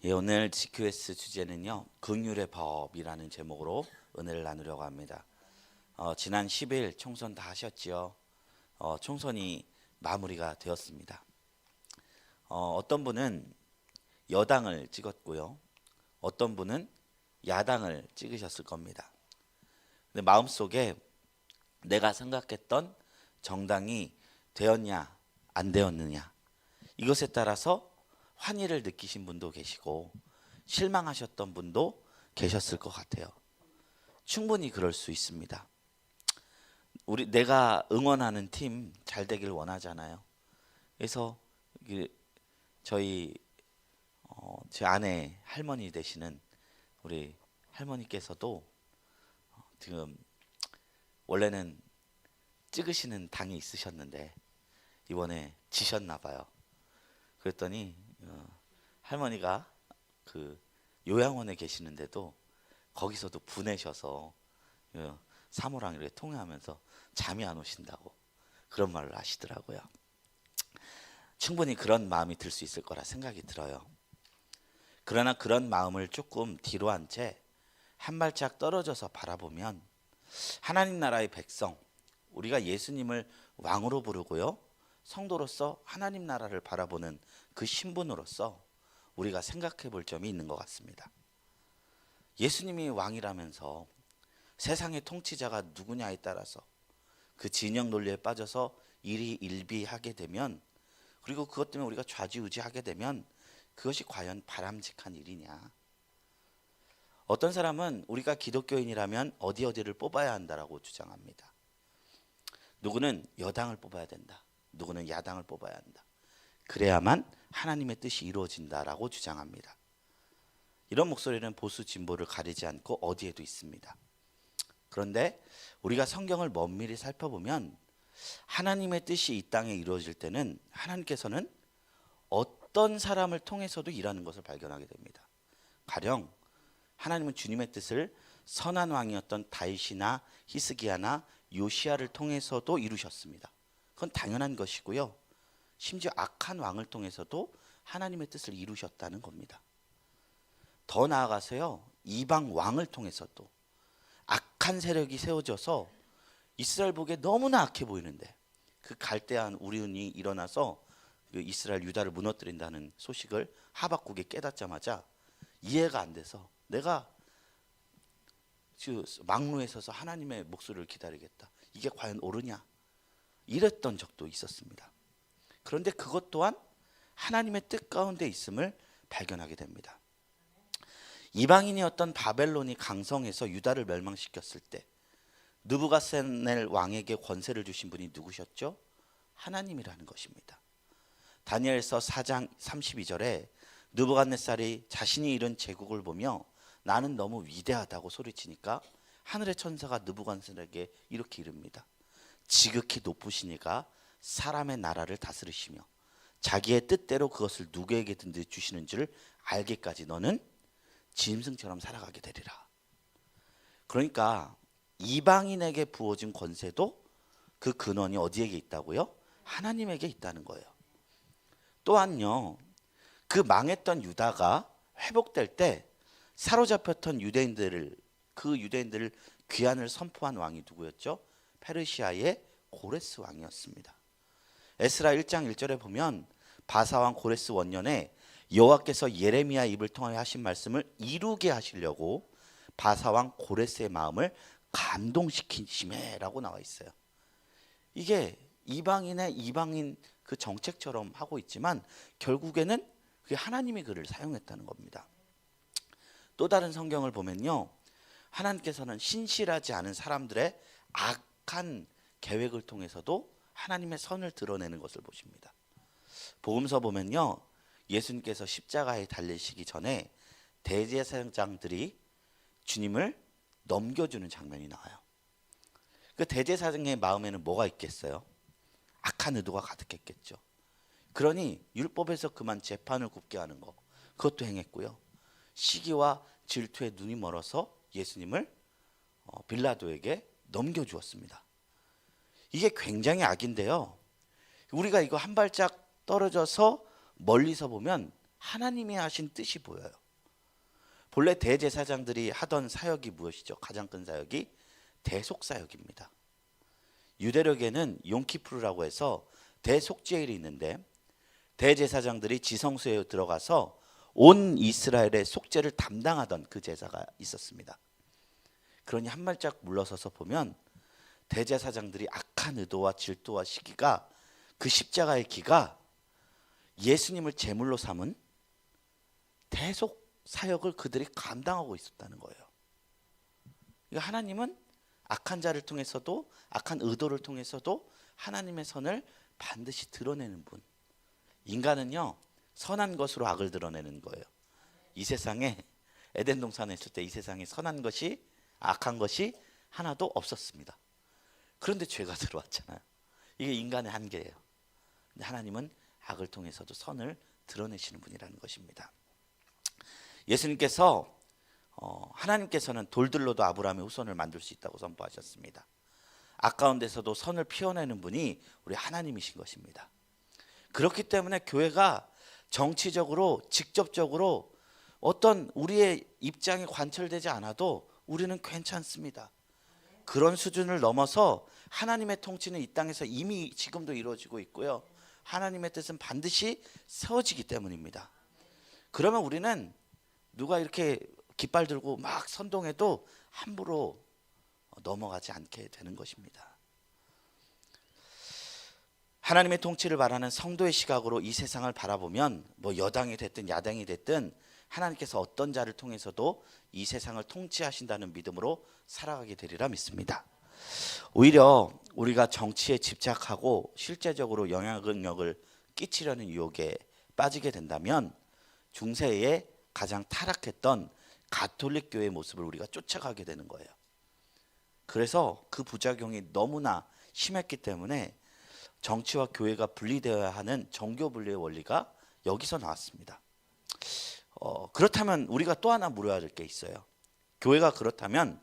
예, 오늘 GQS 주제는요, 긍휼의 법이라는 제목으로 은혜를 나누려고 합니다. 지난 10일 총선 다 하셨지요? 총선이 마무리가 되었습니다. 어떤 분은 여당을 찍었고요, 어떤 분은 야당을 찍으셨을 겁니다. 근데 마음속에 내가 생각했던 정당이 되었냐, 안 되었느냐, 이것에 따라서 환희를 느끼신 분도 계시고 실망하셨던 분도 계셨을 것 같아요. 충분히 그럴 수 있습니다. 내가 응원하는 팀 잘 되길 원하잖아요. 그래서 저희 제 아내 할머니 되시는 우리 할머니께서도 지금 원래는 찍으시는 당이 있으셨는데 이번에 지셨나 봐요. 그랬더니 할머니가 그 요양원에 계시는데도 거기서도 분해셔서 사모랑 이렇게 통화하면서 잠이 안 오신다고 그런 말을 하시더라고요. 충분히 그런 마음이 들 수 있을 거라 생각이 들어요. 그러나 그런 마음을 조금 뒤로 한 채 한 발짝 떨어져서 바라보면 하나님 나라의 백성, 우리가 예수님을 왕으로 부르고요, 성도로서 하나님 나라를 바라보는 그 신분으로서 우리가 생각해 볼 점이 있는 것 같습니다. 예수님이 왕이라면서 세상의 통치자가 누구냐에 따라서 그 진영 논리에 빠져서 일희일비하게 되면, 그리고 그것 때문에 우리가 좌지우지하게 되면 그것이 과연 바람직한 일이냐. 어떤 사람은 우리가 기독교인이라면 어디를 뽑아야 한다라고 주장합니다. 누구는 여당을 뽑아야 된다, 누구는 야당을 뽑아야 한다, 그래야만 하나님의 뜻이 이루어진다라고 주장합니다. 이런 목소리는 보수 진보를 가리지 않고 어디에도 있습니다. 그런데 우리가 성경을 면밀히 살펴보면 하나님의 뜻이 이 땅에 이루어질 때는 하나님께서는 어떤 사람을 통해서도 일하는 것을 발견하게 됩니다. 가령 하나님은 주님의 뜻을 선한 왕이었던 다윗이나 히스기야나 요시야를 통해서도 이루셨습니다. 그건 당연한 것이고요, 심지어 악한 왕을 통해서도 하나님의 뜻을 이루셨다는 겁니다. 더 나아가서요, 이방 왕을 통해서도 악한 세력이 세워져서 이스라엘 보기에 너무나 악해 보이는데 그 갈대한 우리은이 일어나서 그 이스라엘 유다를 무너뜨린다는 소식을 하박국이 깨닫자마자 이해가 안 돼서 내가 막루에 서서 하나님의 목소리를 기다리겠다, 이게 과연 옳으냐, 이랬던 적도 있었습니다. 그런데 그것 또한 하나님의 뜻 가운데 있음을 발견하게 됩니다. 이방인이었던 바벨론이 강성해서 유다를 멸망시켰을 때 느부갓네살 왕에게 권세를 주신 분이 누구셨죠? 하나님이라는 것입니다. 다니엘서 4장 32절에 느부갓네살이 자신이 이룬 제국을 보며 나는 너무 위대하다고 소리치니까 하늘의 천사가 느부갓네살에게 이렇게 이릅니다. 지극히 높으시니가 사람의 나라를 다스리시며 자기의 뜻대로 그것을 누구에게든지 주시는 줄 알기까지 너는 짐승처럼 살아가게 되리라. 그러니까 이방인에게 부어진 권세도 그 근원이 어디에게 있다고요? 하나님에게 있다는 거예요. 또한요, 그 망했던 유다가 회복될 때 사로잡혔던 그 유대인들을 귀환을 선포한 왕이 누구였죠? 페르시아의 고레스 왕이었습니다. 에스라 1장 1절에 보면 바사왕 고레스 원년에 여호와께서 예레미야 입을 통하여 하신 말씀을 이루게 하시려고 바사왕 고레스의 마음을 감동시키심에라고 나와 있어요. 이게 이방인 그 정책처럼 하고 있지만 결국에는 그게 하나님이 그를 사용했다는 겁니다. 또 다른 성경을 보면요, 하나님께서는 신실하지 않은 사람들의 악한 계획을 통해서도 하나님의 선을 드러내는 것을 보십니다. 복음서 보면요, 예수님께서 십자가에 달리시기 전에 대제사장들이 주님을 넘겨주는 장면이 나와요. 그 대제사장의 마음에는 뭐가 있겠어요? 악한 의도가 가득했겠죠. 그러니 율법에서 그만 재판을 굽게 하는 거, 그것도 행했고요, 시기와 질투에 눈이 멀어서 예수님을 빌라도에게 넘겨주었습니다. 이게 굉장히 악인데요, 우리가 이거 한 발짝 떨어져서 멀리서 보면 하나님이 하신 뜻이 보여요. 본래 대제사장들이 하던 사역이 무엇이죠? 가장 큰 사역이 대속사역입니다. 유대력에는 용키푸르라고 해서 대속죄일이 있는데 대제사장들이 지성소에 들어가서 온 이스라엘의 속죄를 담당하던 그 제사가 있었습니다. 그러니 한 발짝 물러서서 보면 대제사장들이 악한 의도와 질투와 시기가 그 십자가의 기가 예수님을 제물로 삼은 대속 사역을 그들이 감당하고 있었다는 거예요. 그러니까 하나님은 악한 자를 통해서도 악한 의도를 통해서도 하나님의 선을 반드시 드러내는 분. 인간은요 선한 것으로 악을 드러내는 거예요. 이 세상에 에덴 동산에 있을 때 이 세상에 선한 것이 악한 것이 하나도 없었습니다. 그런데 죄가 들어왔잖아요. 이게 인간의 한계예요. 근데 하나님은 악을 통해서도 선을 드러내시는 분이라는 것입니다. 예수님께서 하나님께서는 돌들로도 아브라함의 후손을 만들 수 있다고 선포하셨습니다. 악 가운데서도 선을 피워내는 분이 우리 하나님이신 것입니다. 그렇기 때문에 교회가 정치적으로 직접적으로 어떤 우리의 입장이 관철되지 않아도 우리는 괜찮습니다. 그런 수준을 넘어서 하나님의 통치는 이 땅에서 이미 지금도 이루어지고 있고요. 하나님의 뜻은 반드시 세워지기 때문입니다. 그러면 우리는 누가 이렇게 깃발 들고 막 선동해도 함부로 넘어가지 않게 되는 것입니다. 하나님의 통치를 바라는 성도의 시각으로 이 세상을 바라보면 뭐 여당이 됐든 야당이 됐든 하나님께서 어떤 자를 통해서도 이 세상을 통치하신다는 믿음으로 살아가게 되리라 믿습니다. 오히려 우리가 정치에 집착하고 실제적으로 영향력을 끼치려는 유혹에 빠지게 된다면 중세에 가장 타락했던 가톨릭 교회의 모습을 우리가 쫓아가게 되는 거예요. 그래서 그 부작용이 너무나 심했기 때문에 정치와 교회가 분리되어야 하는 정교 분리의 원리가 여기서 나왔습니다. 그렇다면 우리가 또 하나 물어야 될 게 있어요. 교회가 그렇다면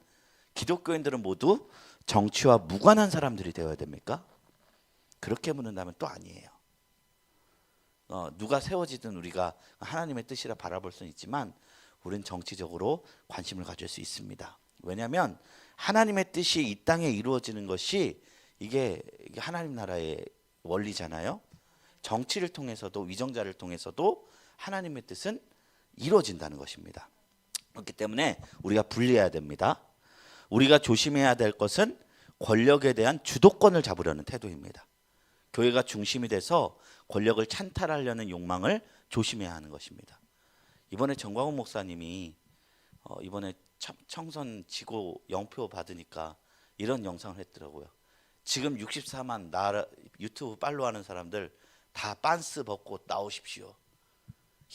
기독교인들은 모두 정치와 무관한 사람들이 되어야 됩니까? 그렇게 묻는다면 또 아니에요. 누가 세워지든 우리가 하나님의 뜻이라 바라볼 수는 있지만 우리는 정치적으로 관심을 가질 수 있습니다. 왜냐하면 하나님의 뜻이 이 땅에 이루어지는 것이 이게 하나님 나라의 원리잖아요. 정치를 통해서도 위정자를 통해서도 하나님의 뜻은 이루어진다는 것입니다. 그렇기 때문에 우리가 분리해야 됩니다. 우리가 조심해야 될 것은 권력에 대한 주도권을 잡으려는 태도입니다. 교회가 중심이 돼서 권력을 찬탈하려는 욕망을 조심해야 하는 것입니다. 이번에 정광훈 목사님이 이번에 청선 지고 영표 받으니까 이런 영상을 했더라고요. 지금 64만 유튜브 팔로우하는 사람들 다 빤스 벗고 나오십시오.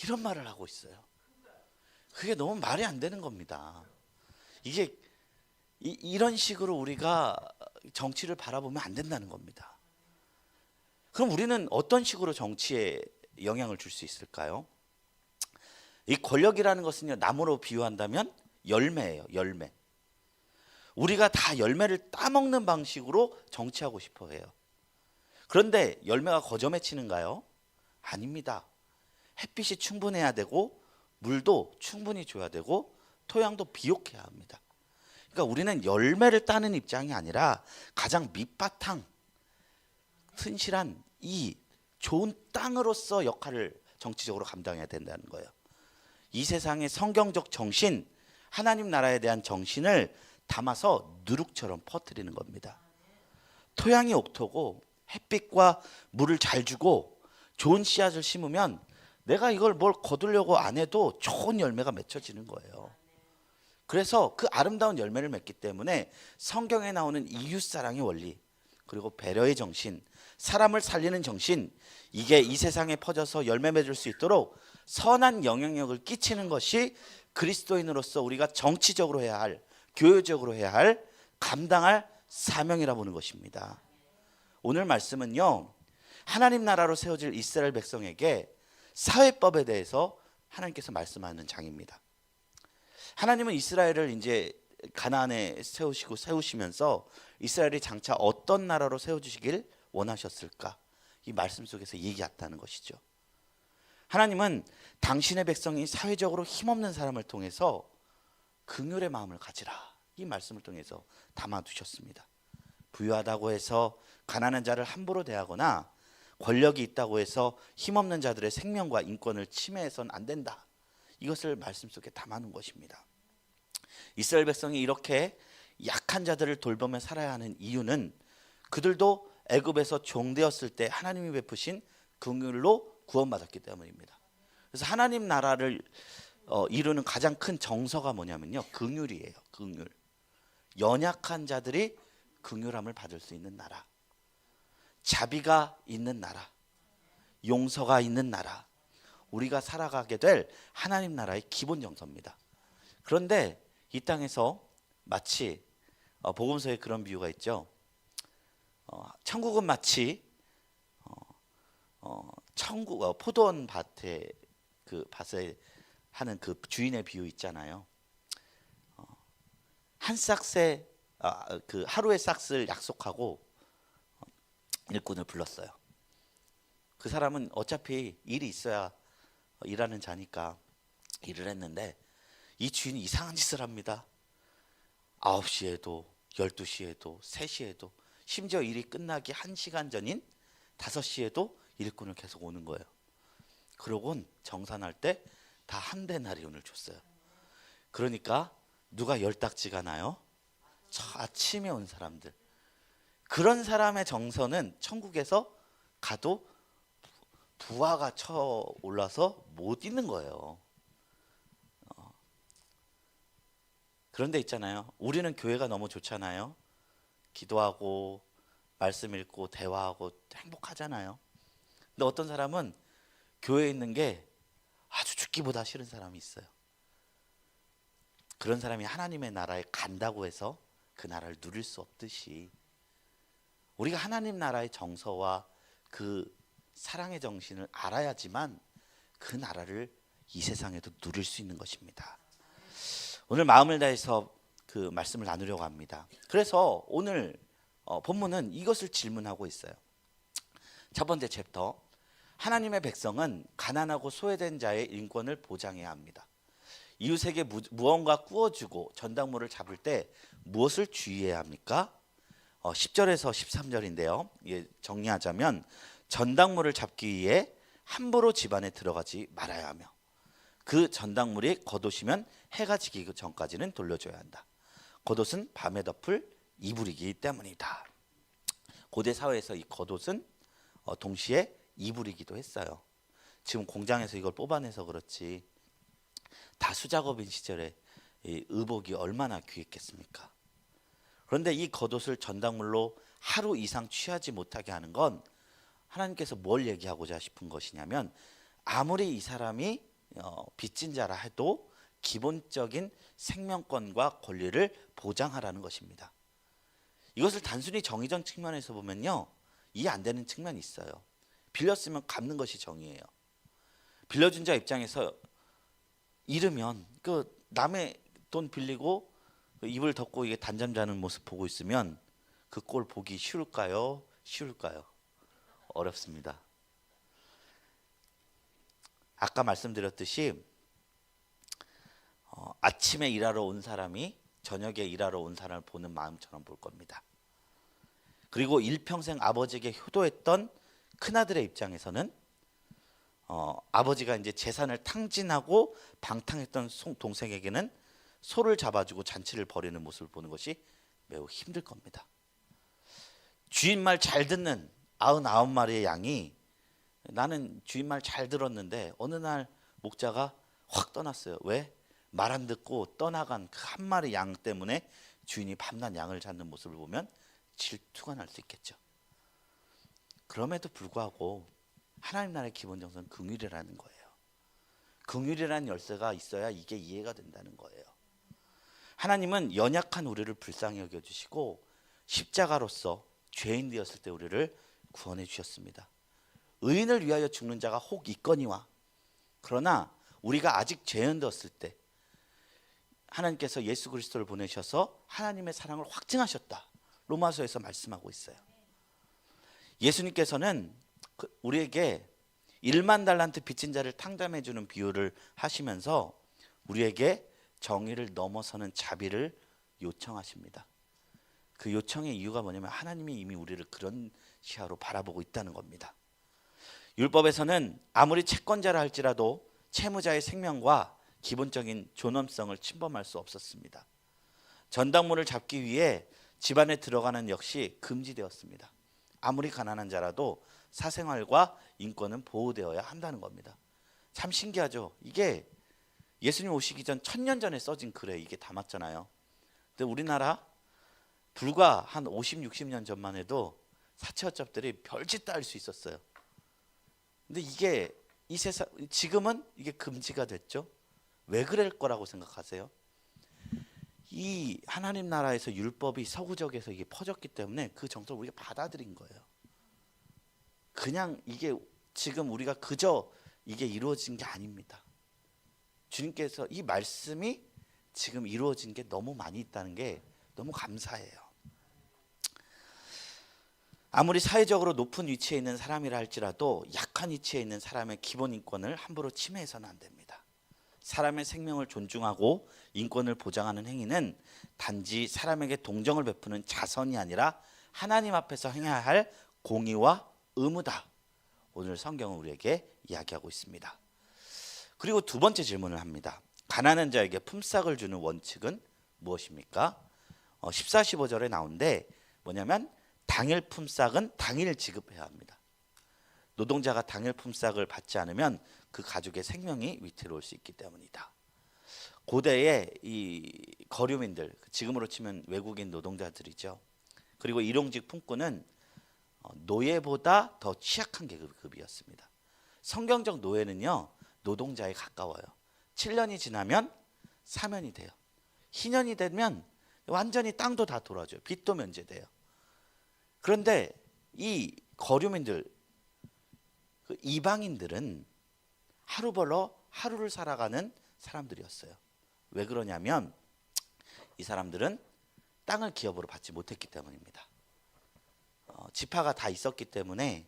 이런 말을 하고 있어요. 그게 너무 말이 안 되는 겁니다. 이게 이런 식으로 우리가 정치를 바라보면 안 된다는 겁니다. 그럼 우리는 어떤 식으로 정치에 영향을 줄 수 있을까요? 이 권력이라는 것은요, 나무로 비유한다면 열매예요. 열매. 우리가 다 열매를 따먹는 방식으로 정치하고 싶어 해요. 그런데 열매가 거저 맺히는가요? 아닙니다. 햇빛이 충분해야 되고 물도 충분히 줘야 되고 토양도 비옥해야 합니다. 그러니까 우리는 열매를 따는 입장이 아니라 가장 밑바탕 튼실한 이 좋은 땅으로서 역할을 정치적으로 감당해야 된다는 거예요. 이 세상의 성경적 정신, 하나님 나라에 대한 정신을 담아서 누룩처럼 퍼뜨리는 겁니다. 토양이 옥토고 햇빛과 물을 잘 주고 좋은 씨앗을 심으면 내가 이걸 뭘 거두려고 안 해도 좋은 열매가 맺혀지는 거예요. 그래서 그 아름다운 열매를 맺기 때문에 성경에 나오는 이웃사랑의 원리, 그리고 배려의 정신, 사람을 살리는 정신, 이게 이 세상에 퍼져서 열매 맺을 수 있도록 선한 영향력을 끼치는 것이 그리스도인으로서 우리가 정치적으로 해야 할, 교회적으로 해야 할, 감당할 사명이라 보는 것입니다. 오늘 말씀은요, 하나님 나라로 세워질 이스라엘 백성에게 사회법에 대해서 하나님께서 말씀하는 장입니다. 하나님은 이스라엘을 이제 가나안에 세우시면서 이스라엘이 장차 어떤 나라로 세워주시길 원하셨을까? 이 말씀 속에서 얘기했다는 것이죠. 하나님은 당신의 백성이 사회적으로 힘없는 사람을 통해서 긍휼의 마음을 가지라, 이 말씀을 통해서 담아두셨습니다. 부유하다고 해서 가난한 자를 함부로 대하거나 권력이 있다고 해서 힘없는 자들의 생명과 인권을 침해해서는 안 된다, 이것을 말씀 속에 담아놓은 것입니다. 이스라엘 백성이 이렇게 약한 자들을 돌보며 살아야 하는 이유는 그들도 애굽에서 종되었을 때 하나님이 베푸신 긍휼로 구원받았기 때문입니다. 그래서 하나님 나라를 이루는 가장 큰 정서가 뭐냐면요, 긍휼이에요. 긍휼. 연약한 자들이 긍휼함을 받을 수 있는 나라, 자비가 있는 나라, 용서가 있는 나라, 우리가 살아가게 될 하나님 나라의 기본 정서입니다. 그런데 이 땅에서 마치 복음서에 그런 비유가 있죠. 천국은 마치 천국 포도원 밭에 그 밭에 하는 그 주인의 비유 있잖아요. 한 싹새 그 하루의 싹을 약속하고 일꾼을 불렀어요. 그 사람은 어차피 일이 있어야 일하는 자니까 일을 했는데 이 주인이 이상한 짓을 합니다. 9시에도 12시에도 3시에도 심지어 일이 끝나기 1시간 전인 5시에도 일꾼을 계속 오는 거예요. 그러곤 정산할 때 다 한 데나리온을 줬어요. 그러니까 누가 열딱지가 나요? 저 아침에 온 사람들. 그런 사람의 정서는 천국에서 가도 부하가 쳐 올라서 못 있는 거예요. 그런데 있잖아요, 우리는 교회가 너무 좋잖아요. 기도하고 말씀 읽고 대화하고 행복하잖아요. 근데 어떤 사람은 교회에 있는 게 아주 죽기보다 싫은 사람이 있어요. 그런 사람이 하나님의 나라에 간다고 해서 그 나라를 누릴 수 없듯이 우리가 하나님 나라의 정서와 그 사랑의 정신을 알아야지만 그 나라를 이 세상에도 누릴 수 있는 것입니다. 오늘 마음을 다해서 그 말씀을 나누려고 합니다. 그래서 오늘 본문은 이것을 질문하고 있어요. 첫 번째 챕터, 하나님의 백성은 가난하고 소외된 자의 인권을 보장해야 합니다. 이웃에게 무언가 구워주고 전당물을 잡을 때 무엇을 주의해야 합니까? 10절에서 13절인데요. 정리하자면 전당물을 잡기 위해 함부로 집안에 들어가지 말아야 하며 그 전당물이 겉옷이면 해가 지기 전까지는 돌려줘야 한다. 겉옷은 밤에 덮을 이불이기 때문이다. 고대 사회에서 이 겉옷은 동시에 이불이기도 했어요. 지금 공장에서 이걸 뽑아내서 그렇지 다 수작업인 시절에 이 의복이 얼마나 귀했겠습니까? 그런데 이 겉옷을 전당물로 하루 이상 취하지 못하게 하는 건 하나님께서 뭘 얘기하고자 싶은 것이냐면 아무리 이 사람이 빚진 자라 해도 기본적인 생명권과 권리를 보장하라는 것입니다. 이것을 단순히 정의적 측면에서 보면요, 이해 안 되는 측면이 있어요. 빌렸으면 갚는 것이 정의예요. 빌려준 자 입장에서 잃으면 그 남의 돈 빌리고 이불 덮고 이게 단잠 자는 모습 보고 있으면 그 꼴 보기 쉬울까요? 쉬울까요? 어렵습니다. 아까 말씀드렸듯이 아침에 일하러 온 사람이 저녁에 일하러 온 사람을 보는 마음처럼 볼 겁니다. 그리고 일평생 아버지에게 효도했던 큰아들의 입장에서는 아버지가 이제 재산을 탕진하고 방탕했던 동생에게는 소를 잡아주고 잔치를 벌이는 모습을 보는 것이 매우 힘들 겁니다. 주인 말 잘 듣는 99마리의 양이 나는 주인 말 잘 들었는데 어느 날 목자가 확 떠났어요. 왜? 말 안 듣고 떠나간 그 한 마리 양 때문에 주인이 밤낮 양을 찾는 모습을 보면 질투가 날 수 있겠죠. 그럼에도 불구하고 하나님 나라의 기본 정서는 긍휼이라는 거예요. 긍휼이라는 열쇠가 있어야 이게 이해가 된다는 거예요. 하나님은 연약한 우리를 불쌍히 여겨주시고 십자가로서 죄인 되었을 때 우리를 구원해 주셨습니다. 의인을 위하여 죽는 자가 혹 있거니와, 그러나 우리가 아직 죄인 되었을 때 하나님께서 예수 그리스도를 보내셔서 하나님의 사랑을 확증하셨다. 로마서에서 말씀하고 있어요. 예수님께서는 우리에게 1만 달란트 빚진 자를 탕감해 주는 비유를 하시면서 우리에게 정의를 넘어서는 자비를 요청하십니다. 그 요청의 이유가 뭐냐면 하나님이 이미 우리를 그런 시야로 바라보고 있다는 겁니다. 율법에서는 아무리 채권자라 할지라도 채무자의 생명과 기본적인 존엄성을 침범할 수 없었습니다. 전당물을 잡기 위해 집안에 들어가는 역시 금지되었습니다. 아무리 가난한 자라도 사생활과 인권은 보호되어야 한다는 겁니다. 참 신기하죠. 이게 예수님 오시기 전 1000년 전에 써진 글에 이게 담았잖아요. 근데 우리나라 불과 한 50, 60년 전만 해도 사채업자들이 별짓 다 할 수 있었어요. 근데 이게 이 세상 지금은 이게 금지가 됐죠. 왜 그럴 거라고 생각하세요? 이 하나님 나라에서 율법이 서구적에서 이게 퍼졌기 때문에 그 정서를 우리가 받아들인 거예요. 그냥 이게 지금 우리가 그저 이게 이루어진 게 아닙니다. 주님께서 이 말씀이 지금 이루어진 게 너무 많이 있다는 게 너무 감사해요. 아무리 사회적으로 높은 위치에 있는 사람이라 할지라도 약한 위치에 있는 사람의 기본 인권을 함부로 침해해서는 안 됩니다. 사람의 생명을 존중하고 인권을 보장하는 행위는 단지 사람에게 동정을 베푸는 자선이 아니라 하나님 앞에서 행해야 할 공의와 의무다. 오늘 성경은 우리에게 이야기하고 있습니다. 그리고 두 번째 질문을 합니다. 가난한 자에게 품삯을 주는 원칙은 무엇입니까? 14, 15절에 나오는데 뭐냐면 당일 품삯은 당일 지급해야 합니다. 노동자가 당일 품삯을 받지 않으면 그 가족의 생명이 위태로울 수 있기 때문이다. 고대의 이 거류민들, 지금으로 치면 외국인 노동자들이죠. 그리고 일용직 품꾼은 노예보다 더 취약한 계급이었습니다. 성경적 노예는요, 노동자에 가까워요. 7년이 지나면 사면이 돼요. 희년이 되면 완전히 땅도 다 돌아줘요. 빚도 면제돼요. 그런데 이 거류민들, 그 이방인들은 하루 벌러 하루를 살아가는 사람들이었어요. 왜 그러냐면 이 사람들은 땅을 기업으로 받지 못했기 때문입니다. 지파가 다 있었기 때문에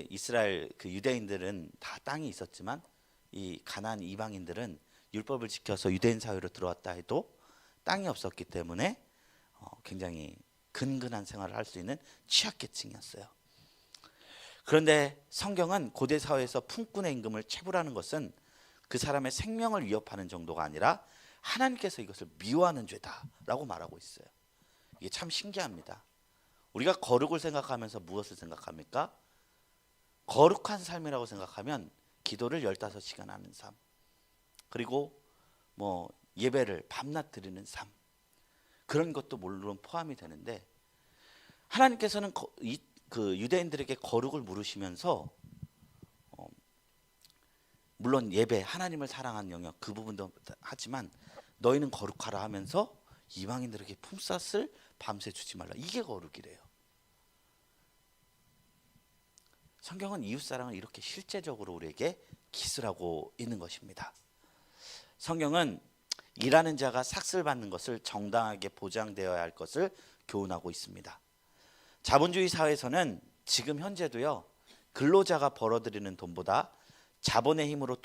이스라엘 그 유대인들은 다 땅이 있었지만 이 가나안 이방인들은 율법을 지켜서 유대인 사회로 들어왔다 해도 땅이 없었기 때문에 굉장히 근근한 생활을 할 수 있는 취약계층이었어요. 그런데 성경은 고대 사회에서 품꾼의 임금을 체불하는 것은 그 사람의 생명을 위협하는 정도가 아니라 하나님께서 이것을 미워하는 죄다라고 말하고 있어요. 이게 참 신기합니다. 우리가 거룩을 생각하면서 무엇을 생각합니까? 거룩한 삶이라고 생각하면 기도를 15시간 하는 삶, 그리고 뭐 예배를 밤낮 드리는 삶, 그런 것도 물론 포함이 되는데 하나님께서는 그 유대인들에게 거룩을 물으시면서 물론 예배, 하나님을 사랑하는 영역 그 부분도 하지만 너희는 거룩하라 하면서 이방인들에게 품삯을 밤새 주지 말라. 이게 거룩이래요. 성경은 이웃사랑을 이렇게 실제적으로 우리에게 기술하고 있는 것입니다. 성경은 일하는 자가 삭슬 받는 것을 정당하게 보장되어야 할 것을 교훈하고 있습니다. 자본주의 사회에서는 지금 현재도요, 근로자가 벌어들이는 돈보다 자본의 힘으로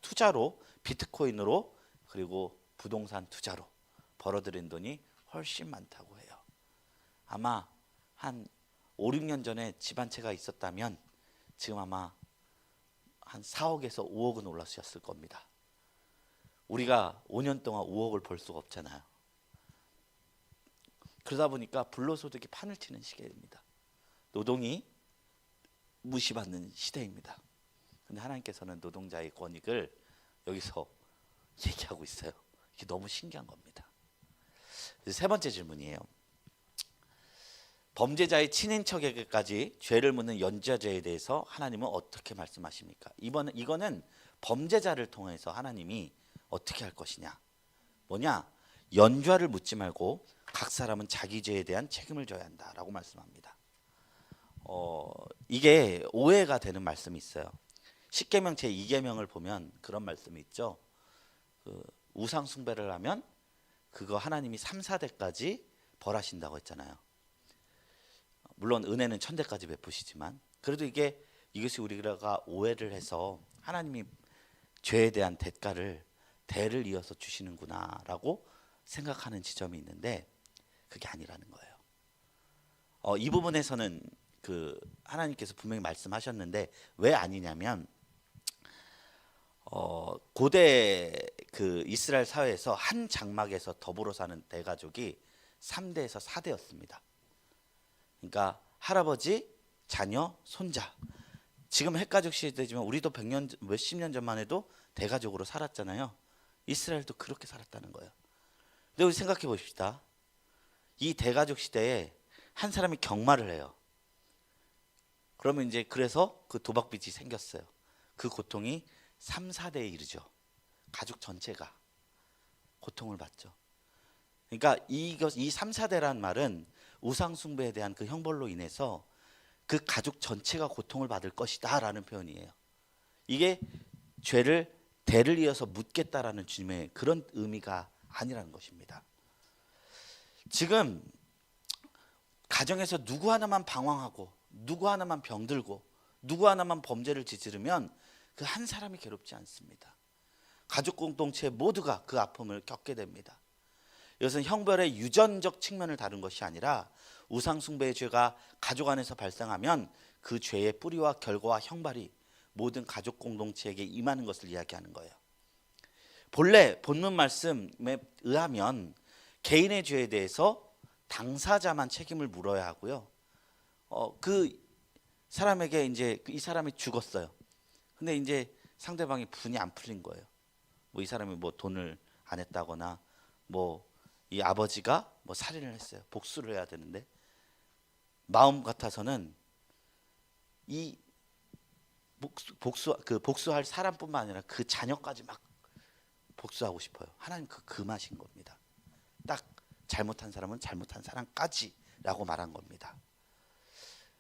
투자로 비트코인으로 그리고 부동산 투자로 벌어들인 돈이 훨씬 많다고 해요. 아마 한 5, 6년 전에 집 한 채가 있었다면 지금 아마 한 4억에서 5억은 올랐을 겁니다. 우리가 5년 동안 5억을 벌 수가 없잖아요. 그러다 보니까 불로소득이 판을 치는 시기입니다. 노동이 무시받는 시대입니다. 근데 하나님께서는 노동자의 권익을 여기서 얘기하고 있어요. 이게 너무 신기한 겁니다. 세 번째 질문이에요. 범죄자의 친인척에게까지 죄를 묻는 연좌죄에 대해서 하나님은 어떻게 말씀하십니까? 이거는 범죄자를 통해서 하나님이 어떻게 할 것이냐? 뭐냐? 연좌를 묻지 말고 각 사람은 자기 죄에 대한 책임을 져야 한다라고 말씀합니다. 이게 오해가 되는 말씀이 있어요. 십계명 제2계명을 보면 그런 말씀이 있죠. 그 우상 숭배를 하면 그거 하나님이 3, 4대까지 벌하신다고 했잖아요. 물론 은혜는 1000대까지 베푸시지만 그래도 이게 이것이 우리가 오해를 해서 하나님이 죄에 대한 대를 이어서 주시는구나라고 생각하는 지점이 있는데 그게 아니라는 거예요. 이 부분에서는 그 하나님께서 분명히 말씀하셨는데 왜 아니냐면 고대 그 이스라엘 사회에서 한 장막에서 더불어 사는 대가족이 3대에서 4대였습니다. 그러니까 할아버지, 자녀, 손자. 지금 핵가족 시대지만 우리도 100년 몇십 년 전만 해도 대가족으로 살았잖아요. 이스라엘도 그렇게 살았다는 거예요. 근데 우리 생각해 봅시다. 이 대가족 시대에 한 사람이 경마를 해요. 그러면 이제 그래서 그 도박빚이 생겼어요. 그 고통이 3, 4대에 이르죠. 가족 전체가 고통을 받죠. 그러니까 이 3, 4대라는 말은 우상 숭배에 대한 그 형벌로 인해서 그 가족 전체가 고통을 받을 것이다 라는 표현이에요. 이게 죄를 대를 이어서 묻겠다라는 주님의 그런 의미가 아니라는 것입니다. 지금 가정에서 누구 하나만 방황하고 누구 하나만 병들고 누구 하나만 범죄를 저지르면 그 한 사람이 괴롭지 않습니다. 가족 공동체 모두가 그 아픔을 겪게 됩니다. 이것은 형벌의 유전적 측면을 다룬 것이 아니라 우상 숭배의 죄가 가족 안에서 발생하면 그 죄의 뿌리와 결과와 형벌이 모든 가족 공동체에게 임하는 것을 이야기하는 거예요. 본래 본문 말씀에 의하면 개인의 죄에 대해서 당사자만 책임을 물어야 하고요. 그 사람에게 이제 이 사람이 죽었어요. 근데 이제 상대방이 분이 안 풀린 거예요. 뭐 이 사람이 뭐 돈을 안 했다거나 뭐 이 아버지가 뭐 살인을 했어요. 복수를 해야 되는데 마음 같아서는 이 복수할 사람뿐만 아니라 그 자녀까지 막 복수하고 싶어요. 하나님 그 맛인 겁니다. 딱 잘못한 사람은 잘못한 사람까지라고 말한 겁니다.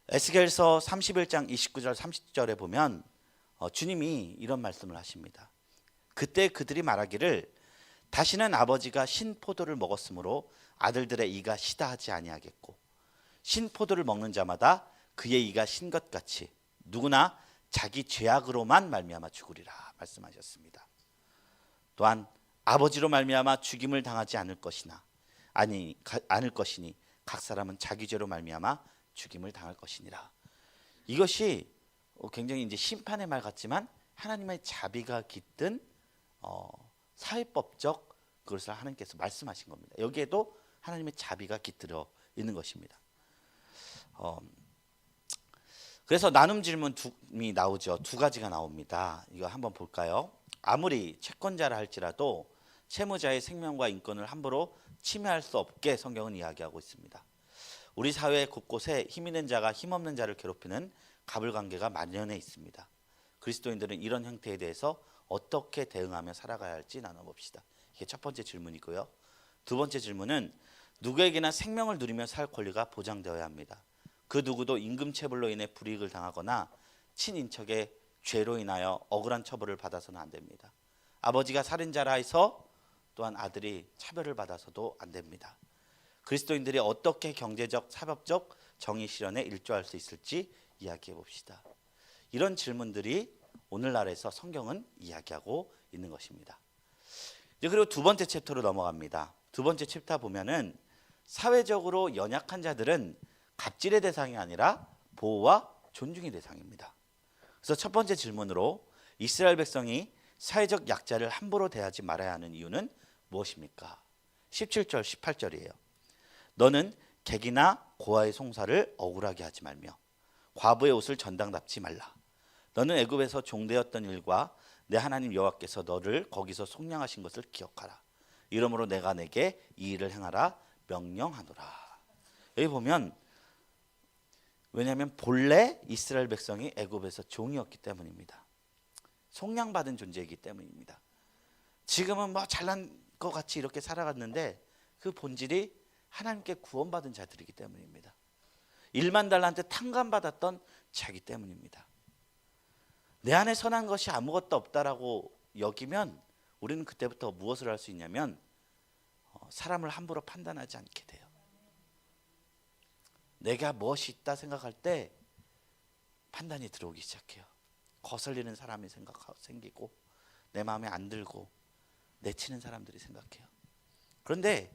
에스겔서 31장 29절 30절에 보면 주님이 이런 말씀을 하십니다. 그때 그들이 말하기를 다시는 아버지가 신포도를 먹었으므로 아들들의 이가 시다 하지 아니하겠고 신포도를 먹는 자마다 그의 이가 신 것 같이 누구나 자기 죄악으로만 말미암아 죽으리라 말씀하셨습니다. 또한 아버지로 말미암아 죽임을 당하지 않을 것이니 각 사람은 자기 죄로 말미암아 죽임을 당할 것이니라. 이것이 굉장히 이제 심판의 말 같지만 하나님의 자비가 깃든 사회법적 그것을 하나님께서 말씀하신 겁니다. 여기에도 하나님의 자비가 깃들어 있는 것입니다. 그래서 나눔 질문이 나오죠. 두 가지가 나옵니다. 이거 한번 볼까요? 아무리 채권자라 할지라도 채무자의 생명과 인권을 함부로 침해할 수 없게 성경은 이야기하고 있습니다. 우리 사회 곳곳에 힘 있는 자가 힘없는 자를 괴롭히는 가불관계가 만연해 있습니다. 그리스도인들은 이런 형태에 대해서 어떻게 대응하며 살아가야 할지 나눠봅시다. 이게 첫 번째 질문이고요. 두 번째 질문은 누구에게나 생명을 누리며 살 권리가 보장되어야 합니다. 그 누구도 임금체불로 인해 불이익을 당하거나 친인척의 죄로 인하여 억울한 처벌을 받아서는 안 됩니다. 아버지가 살인자라 해서 또한 아들이 차별을 받아서도 안 됩니다. 그리스도인들이 어떻게 경제적, 사법적 정의 실현에 일조할 수 있을지 이야기해 봅시다. 이런 질문들이 오늘날에서 성경은 이야기하고 있는 것입니다. 이제 그리고 두 번째 챕터로 넘어갑니다. 두 번째 챕터 보면은 사회적으로 연약한 자들은 갑질의 대상이 아니라 보호와 존중의 대상입니다. 그래서 첫 번째 질문으로 이스라엘 백성이 사회적 약자를 함부로 대하지 말아야 하는 이유는 무엇입니까? 17절 18절이에요. 너는 객이나 고아의 송사를 억울하게 하지 말며 과부의 옷을 전당답지 말라. 너는 애굽에서 종되었던 일과 내 하나님 여호와께서 너를 거기서 속량하신 것을 기억하라. 이러므로 내가 내게 이 일을 행하라 명령하노라. 여기 보면 왜냐하면 본래 이스라엘 백성이 애굽에서 종이었기 때문입니다. 속량받은 존재이기 때문입니다. 지금은 뭐 잘난 것 같이 이렇게 살아갔는데 그 본질이 하나님께 구원받은 자들이기 때문입니다. 1만 달란트 탕감받았던 자기 때문입니다. 내 안에 선한 것이 아무것도 없다라고 여기면 우리는 그때부터 무엇을 할 수 있냐면 사람을 함부로 판단하지 않게 돼요. 내가 무엇이 있다 생각할 때 판단이 들어오기 시작해요. 거슬리는 사람이 생기고 내 마음에 안 들고 내치는 사람들이 생각해요. 그런데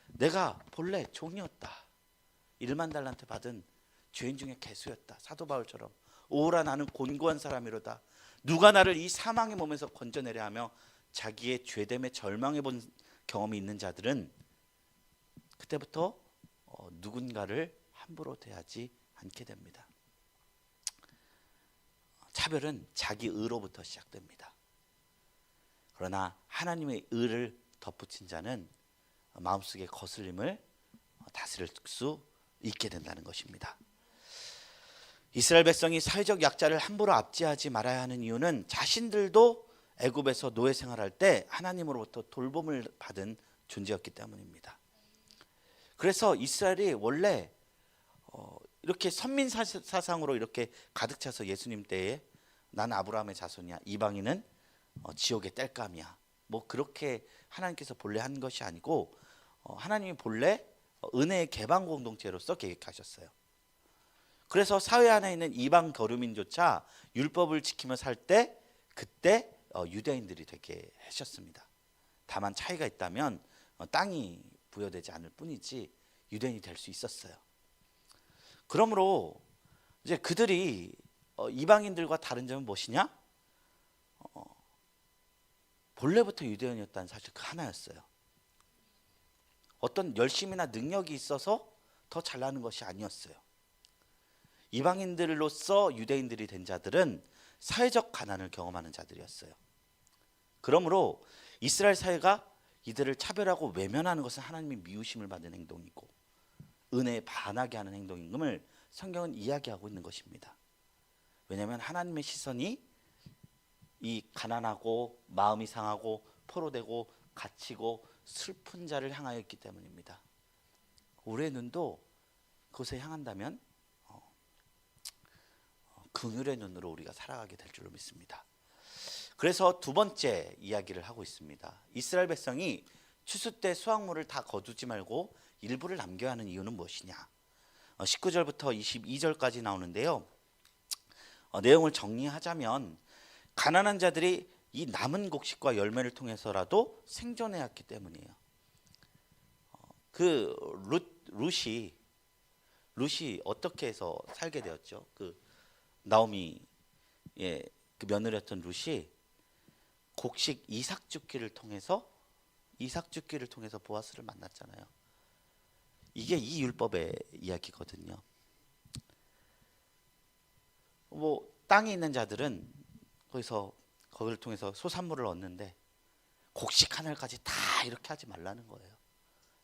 내가 본래 종이었다. 1만 달란트 받은 죄인 중에 개수였다. 사도 바울처럼 오라 나는 곤고한 사람이로다. 누가 나를 이 사망의 몸에서 건져내려 하며 자기의 죄됨에 절망해 본 경험이 있는 자들은 그때부터 누군가를 함부로 대하지 않게 됩니다. 차별은 자기 의로부터 시작됩니다. 그러나 하나님의 의를 덧붙인 자는 마음속의 거슬림을 다스릴 수 있게 된다는 것입니다. 이스라엘 백성이 사회적 약자를 함부로 압제하지 말아야 하는 이유는 자신들도 애굽에서 노예 생활할 때 하나님으로부터 돌봄을 받은 존재였기 때문입니다. 그래서 이스라엘이 원래 이렇게 선민 사상으로 이렇게 가득 차서 예수님 때에 난 아브라함의 자손이야, 이방인은 지옥의 땔감이야, 뭐 그렇게 하나님께서 본래 한 것이 아니고 하나님이 본래 은혜의 개방 공동체로서 계획하셨어요. 그래서 사회 안에 있는 이방 거류민조차 율법을 지키며 살 때 그때 유대인들이 되게 하셨습니다. 다만 차이가 있다면 땅이 부여되지 않을 뿐이지 유대인이 될 수 있었어요. 그러므로 이제 그들이 이방인들과 다른 점은 무엇이냐? 본래부터 유대인이었다는 사실 그 하나였어요. 어떤 열심이나 능력이 있어서 더 잘나는 것이 아니었어요. 이방인들로서 유대인들이 된 자들은 사회적 가난을 경험하는 자들이었어요. 그러므로 이스라엘 사회가 이들을 차별하고 외면하는 것은 하나님의 미우심을 받는 행동이고 은혜에 반하게 하는 행동임을 성경은 이야기하고 있는 것입니다. 왜냐하면 하나님의 시선이 이 가난하고 마음이 상하고 포로되고 갇히고 슬픈 자를 향하여 있기 때문입니다. 우리의 눈도 그곳에 향한다면 긍휼의 눈으로 우리가 살아가게 될 줄로 믿습니다. 그래서 두 번째 이야기를 하고 있습니다. 이스라엘 백성이 추수 때 수확물을 다 거두지 말고 일부를 남겨야 하는 이유는 무엇이냐? 19절부터 22절까지 나오는데요. 내용을 정리하자면 가난한 자들이 이 남은 곡식과 열매를 통해서라도 생존해야 했기 때문이에요. 그 룻이 어떻게 해서 살게 되었죠? 그 나오미의 그 며느리였던 룻이 곡식 이삭 줍기를 통해서 보아스를 만났잖아요. 이게 이 율법의 이야기거든요. 뭐 땅이 있는 자들은 거기를 통해서 소산물을 얻는데 곡식 하나까지 다 이렇게 하지 말라는 거예요.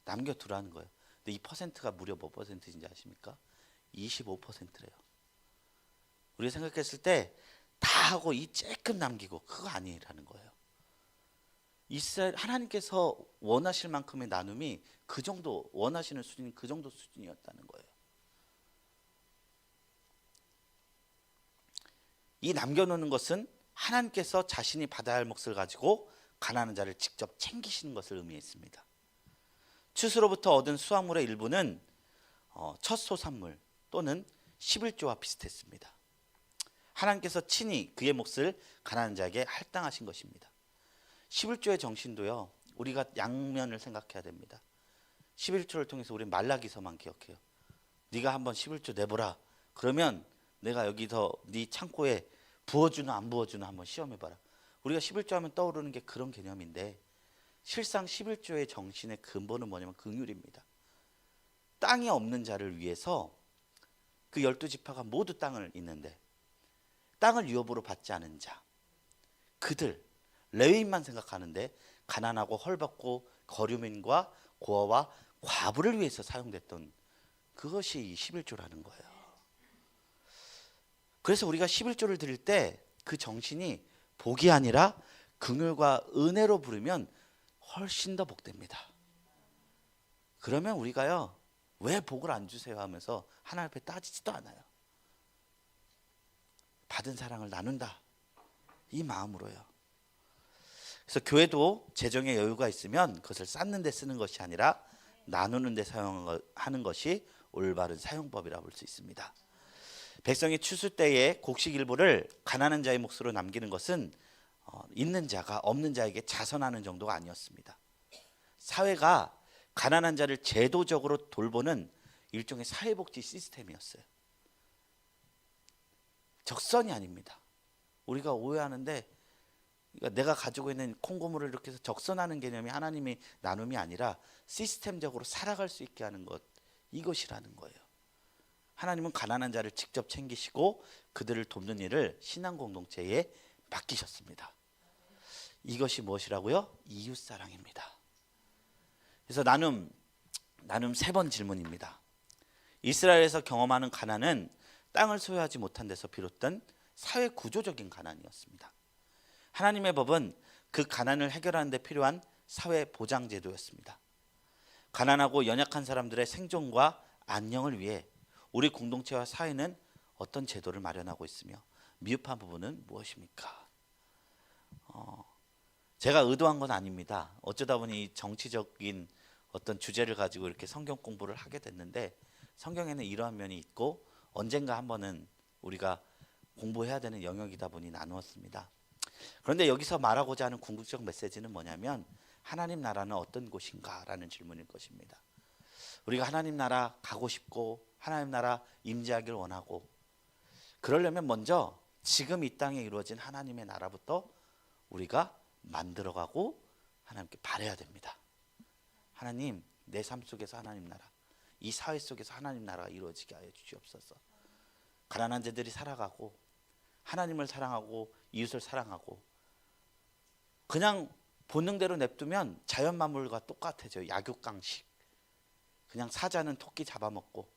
남겨두라는 거예요. 근데 이 퍼센트가 무려 몇 퍼센트인지 아십니까? 25%래요. 우리가 생각했을 때 다 하고 이 조금 남기고 그거 아니라는 거예요. 이스라엘 하나님께서 원하실 만큼의 나눔이 그 정도, 원하시는 수준이 그 정도 수준이었다는 거예요. 이 남겨놓는 것은 하나님께서 자신이 받아야 할 몫을 가지고 가난한 자를 직접 챙기시는 것을 의미했습니다. 추수로부터 얻은 수확물의 일부는 첫 소산물 또는 11조와 비슷했습니다. 하나님께서 친히 그의 몫을 가난한 자에게 할당하신 것입니다. 11조의 정신도요, 우리가 양면을 생각해야 됩니다. 11조를 통해서 우리 말라기서만 기억해요. 네가 한번 11조 내보라. 그러면 내가 여기서 네 창고에 부어주나 안 부어주나 한번 시험해봐라. 우리가 11조 하면 떠오르는 게 그런 개념인데 실상 11조의 정신의 근본은 뭐냐면 긍휼입니다. 땅이 없는 자를 위해서 그 12지파가 모두 땅을 잇는데 땅을 유업으로 받지 않은 자, 그들 레위인만 생각하는데 가난하고 헐벗고 거류민과 고아와 과부를 위해서 사용됐던 그것이 11조라는 거예요. 그래서 우리가 11조를 드릴 때 그 정신이 복이 아니라 긍휼과 은혜로 부르면 훨씬 더 복됩니다. 그러면 우리가요, 왜 복을 안 주세요 하면서 하나님 앞에 따지지도 않아요. 받은 사랑을 나눈다, 이 마음으로요. 그래서 교회도 재정에 여유가 있으면 그것을 쌓는 데 쓰는 것이 아니라 나누는 데 사용하는 것이 올바른 사용법이라고 볼 수 있습니다. 백성이 추수 때에 곡식 일부를 가난한 자의 몫으로 남기는 것은 있는 자가 없는 자에게 자선하는 정도가 아니었습니다. 사회가 가난한 자를 제도적으로 돌보는 일종의 사회복지 시스템이었어요. 적선이 아닙니다. 우리가 오해하는데, 그러니까 내가 가지고 있는 콩고물을 이렇게 해서 적선하는 개념이 하나님의 나눔이 아니라 시스템적으로 살아갈 수 있게 하는 것, 이것이라는 거예요. 하나님은 가난한 자를 직접 챙기시고 그들을 돕는 일을 신앙 공동체에 맡기셨습니다. 이것이 무엇이라고요? 이웃사랑입니다. 그래서 나눔 3번 질문입니다. 이스라엘에서 경험하는 가난은 땅을 소유하지 못한 데서 비롯된 사회 구조적인 가난이었습니다. 하나님의 법은 그 가난을 해결하는 데 필요한 사회 보장 제도였습니다. 가난하고 연약한 사람들의 생존과 안녕을 위해 우리 공동체와 사회는 어떤 제도를 마련하고 있으며 미흡한 부분은 무엇입니까? 제가 의도한 건 아닙니다. 어쩌다 보니 정치적인 어떤 주제를 가지고 이렇게 성경 공부를 하게 됐는데, 성경에는 이러한 면이 있고 언젠가 한 번은 우리가 공부해야 되는 영역이다 보니 나누었습니다. 그런데 여기서 말하고자 하는 궁극적 메시지는 뭐냐면, 하나님 나라는 어떤 곳인가 라는 질문일 것입니다. 우리가 하나님 나라 가고 싶고 하나님 나라 임재하길 원하고, 그러려면 먼저 지금 이 땅에 이루어진 하나님의 나라부터 우리가 만들어가고 하나님께 바라야 됩니다. 하나님, 내 삶 속에서 하나님 나라, 이 사회 속에서 하나님 나라가 이루어지게 하여 주시옵소서. 가난한 자들이 살아가고 하나님을 사랑하고 이웃을 사랑하고, 그냥 본능대로 냅두면 자연 만물과 똑같아져요. 약육강식. 그냥 사자는 토끼 잡아먹고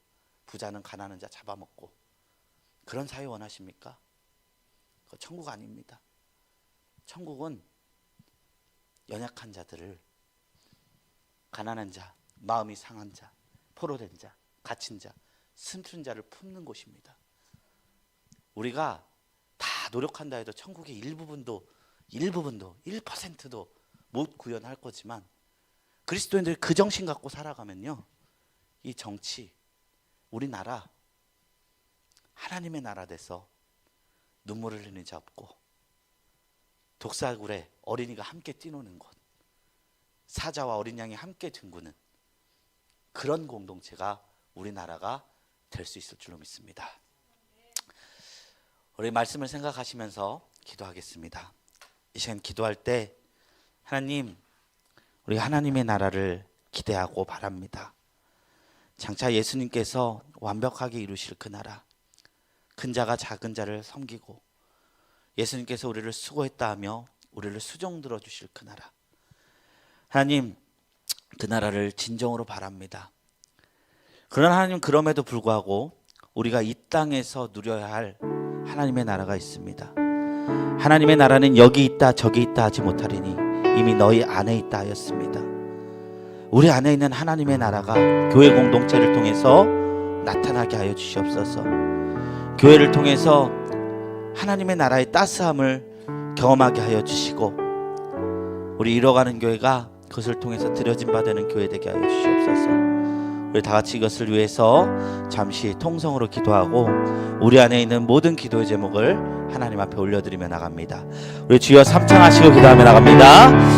부자는 가난한 자 잡아먹고, 그런 사회 원하십니까? 그거 천국 아닙니다. 천국은 연약한 자들을, 가난한 자, 마음이 상한 자, 포로된 자, 갇힌 자, 숨춘 자를 품는 곳입니다. 우리가 다 노력한다 해도 천국의 일부분도 1%도 못 구현할 거지만, 그리스도인들이 그 정신 갖고 살아가면요, 이 정치, 우리나라 하나님의 나라 돼서 눈물을 흘리는 자 없고, 독사굴에 어린이가 함께 뛰노는 곳, 사자와 어린 양이 함께 뒹구는 그런 공동체가 우리나라가 될 수 있을 줄로 믿습니다. 우리 말씀을 생각하시면서 기도하겠습니다. 이 시간 기도할 때, 하나님, 우리 하나님의 나라를 기대하고 바랍니다. 장차 예수님께서 완벽하게 이루실 그 나라, 큰 자가 작은 자를 섬기고 예수님께서 우리를 수고했다 하며 우리를 수종 들어주실 그 나라, 하나님, 그 나라를 진정으로 바랍니다. 그러나 하나님, 그럼에도 불구하고 우리가 이 땅에서 누려야 할 하나님의 나라가 있습니다. 하나님의 나라는 여기 있다 저기 있다 하지 못하리니 이미 너희 안에 있다 하였습니다. 우리 안에 있는 하나님의 나라가 교회 공동체를 통해서 나타나게 하여 주시옵소서. 교회를 통해서 하나님의 나라의 따스함을 경험하게 하여 주시고, 우리 이뤄가는 교회가 그것을 통해서 드려진 바 되는 교회 되게 하여 주시옵소서. 우리 다 같이 이것을 위해서 잠시 통성으로 기도하고 우리 안에 있는 모든 기도의 제목을 하나님 앞에 올려드리며 나갑니다. 우리 주여 삼창하시고 기도하며 나갑니다.